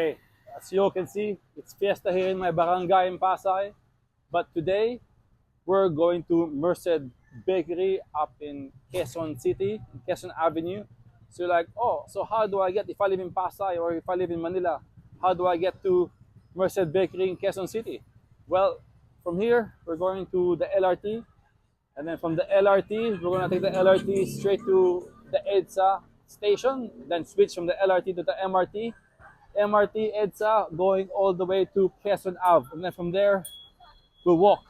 Okay, as you can see, it's fiesta here in my barangay in Pasay. But today, we're going to Merced Bakery up in Quezon City, Quezon Avenue. So you're like, oh, so how do I get, if I live in Pasay or if I live in Manila, how do I get to Merced Bakery in Quezon City? Well, from here, we're going to the LRT. And then from the LRT, we're going to take the LRT straight to the EDSA station, then switch from the LRT to the MRT. MRT EDSA going all the way to Quezon Ave. And then from there, we'll walk.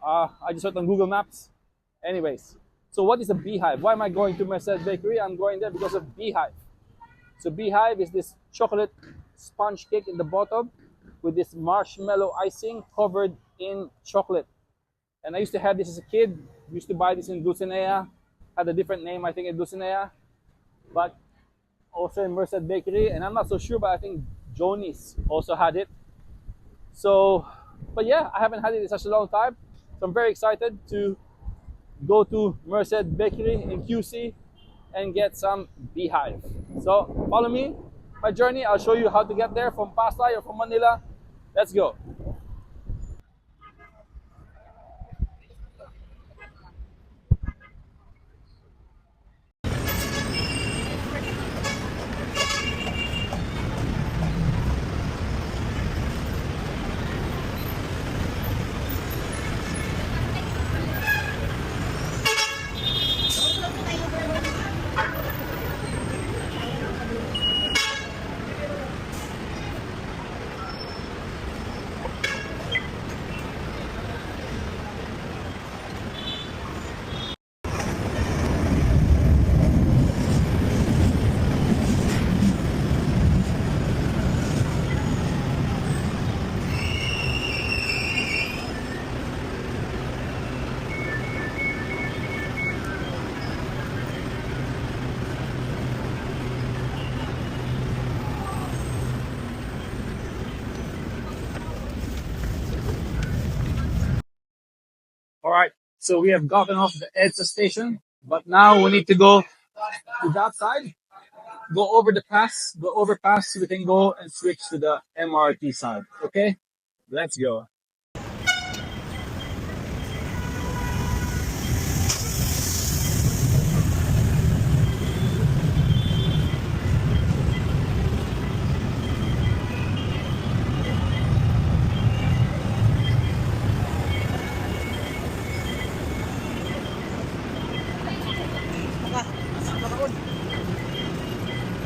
I just went on Google Maps. Anyways, so what is a Beehive? Why am I going to Merced Bakery? I'm going there because of Beehive. So Beehive is this chocolate sponge cake in the bottom with this marshmallow icing covered in chocolate. And I used to have this as a kid. We used to buy this in Dulcinea. Had a different name, I think, in Dulcinea. But also in Merced Bakery. And I'm not so sure, but I think Joni's also had it. So, but yeah, I haven't had it in such a long time. So I'm very excited to go to Merced Bakery in QC and get some Beehive. So follow me, my journey. I'll show you how to get there from Pasay or from Manila. Let's go. All right, so we have gotten off the EDSA station, but now we need to go to that side, go over the pass, go overpass so we can go and switch to the MRT side. Okay, let's go.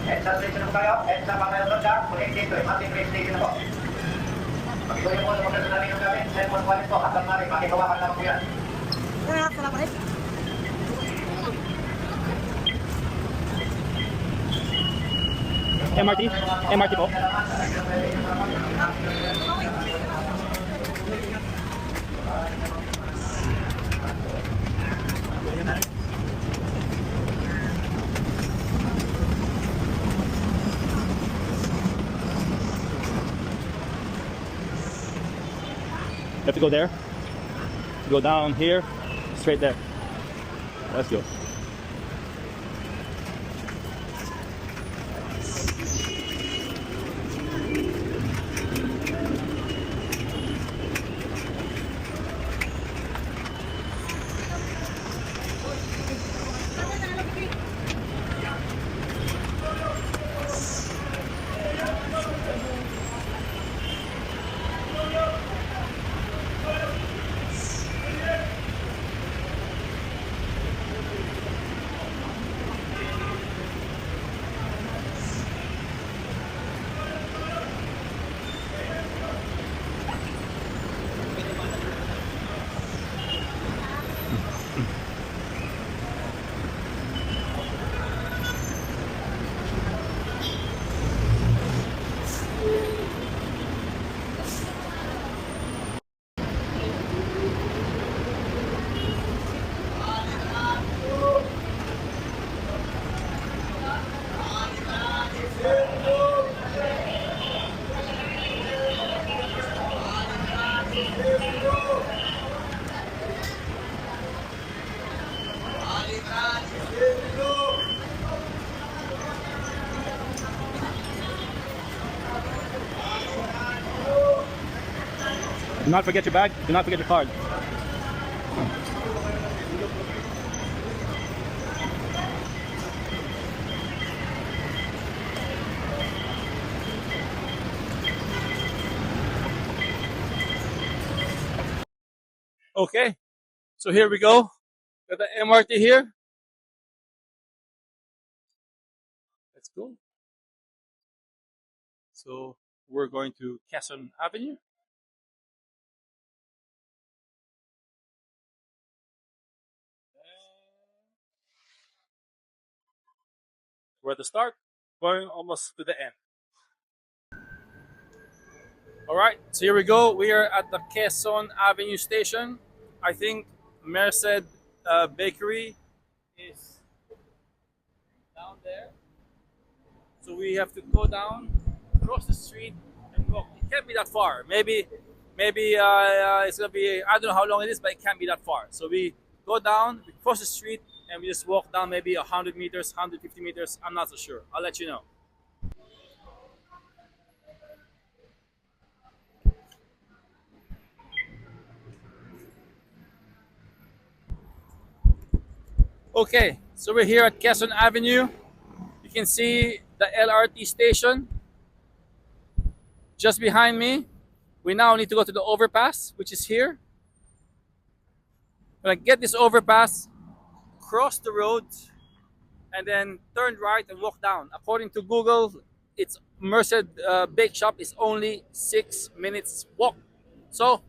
EDSA station po kayo. EDSA Pasay Road lang. Kulit dito. Mating race station na po. Pag-ituloy po sa mga namin yung gamit. Cellphone wallet po. Hanggang mali. Pakihawakan lang po yan. MRT? MRT po? You have to go there, go down here, straight there. Let's go. Do not forget your bag. Do not forget your card. Okay, so here we go. Got the MRT here. Let's go. So we're going to Quezon Avenue. We're at the start, going almost to the end. All right, so here we go. We are at the Quezon Avenue station. I think Merced Bakery is down there. So we have to go down, cross the street, and walk. It can't be that far. Maybe it's gonna be. I don't know how long it is, but it can't be that far. So we go down, we cross the street, and we just walk down maybe 100 meters, 150 meters. I'm not so sure. I'll let you know. Okay, so we're here at Quezon Avenue. You can see the LRT station just behind me. We now need to go to the overpass, which is here. We're gonna get this overpass, cross the road, and then turn right and walk down. According to Google, it's Merced Bake Shop is only 6 minutes walk. So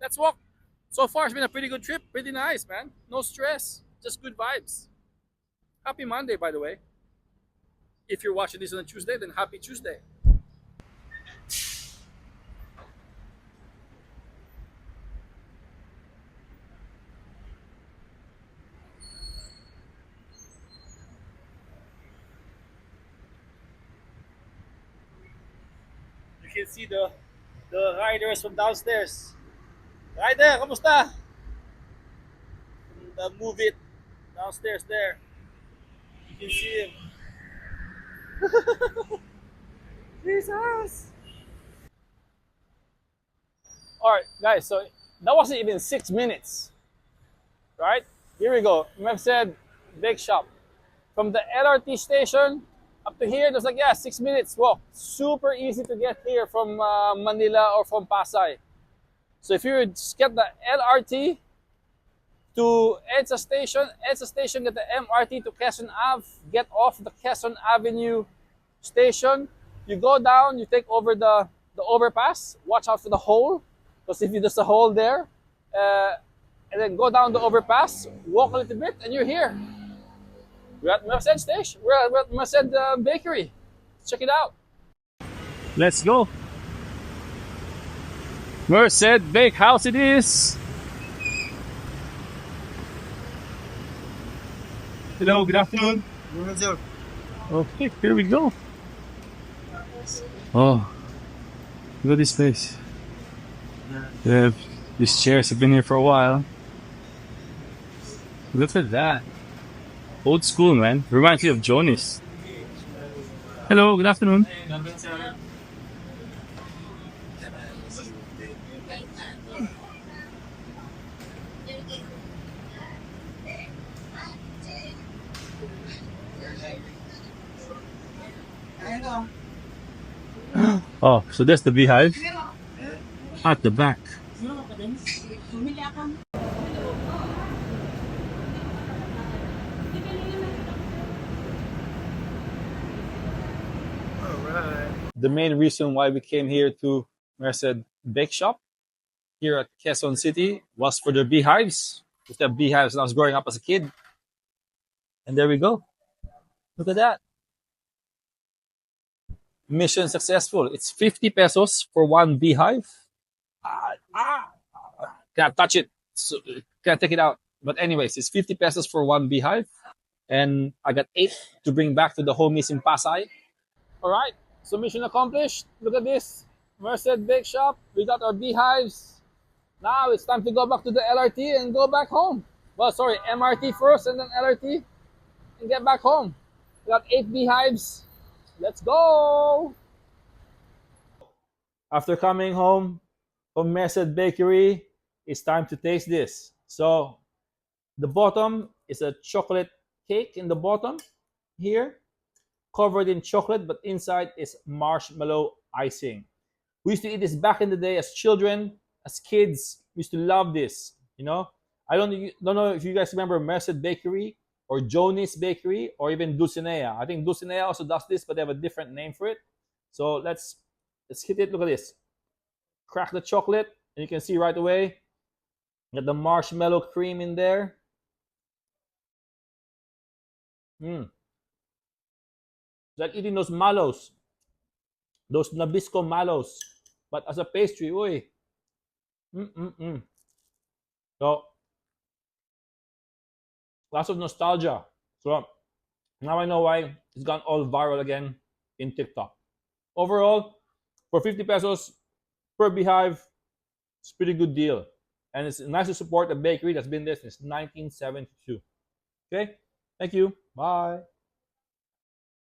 let's walk. So far, it's been a pretty good trip. Pretty nice, man. No stress, just good vibes. Happy Monday, by the way. If you're watching this on a Tuesday, then happy Tuesday. You can see the riders from downstairs. Rider, kamusta? The move it downstairs there. You can see him. Jesus. All right, guys. So that wasn't even 6 minutes, right? Here we go. Merced Bake Shop. From the LRT station up to here, there's like 6 minutes walk. Super easy to get here from Manila or from Pasay. So if you just get the LRT to EDSA station, get the MRT to Quezon Ave, get off the Quezon Avenue station, you go down, you take over the overpass, watch out for the hole, because if there's a hole there, and then go down the overpass, walk a little bit, and you're here. We're at Merced Station. We're at Merced Bakery. Check it out. Let's go. Merced Bake House it is. Hello, good afternoon. Okay, here we go. Oh, look at this place. These chairs have been here for a while. Look at that. Old school, man. Reminds me of Jonas. Hello, good afternoon. Oh, so that's the Beehive at the back. The main reason why we came here to Merced Bake Shop here at Quezon City was for the beehives. With the beehives when I was growing up as a kid. And there we go. Look at that. Mission successful. It's 50 pesos for one beehive. Can't touch it. So, can't take it out. But anyways, it's 50 pesos for one beehive. And I got 8 to bring back to the homies in Pasay. All right. So mission accomplished. Look at this. Merced Bake Shop. We got our beehives. Now it's time to go back to the LRT and go back home. Well, sorry, MRT first and then LRT and get back home. We got 8 beehives. Let's go. After coming home, from Merced Bakery. It's time to taste this. So the bottom is a chocolate cake in the bottom here, covered in chocolate, but inside is marshmallow icing. We used to eat this back in the day as children, as kids. We used to love this. I don't know if you guys remember Merced Bakery or Joni's Bakery or even Dulcinea. I think Dulcinea also does this, but they have a different name for it. So let's hit it. Look at this. Crack the chocolate, and you can see right away got the marshmallow cream in there. Mm. It's like eating those mallows, those Nabisco mallows, but as a pastry. Uy. Mm-mm-mm. So lots of nostalgia. So now I know why it's gone all viral again in TikTok. Overall, for 50 pesos per Beehive, it's a pretty good deal. And it's nice to support a bakery that's been there since 1972. Okay? Thank you. Bye.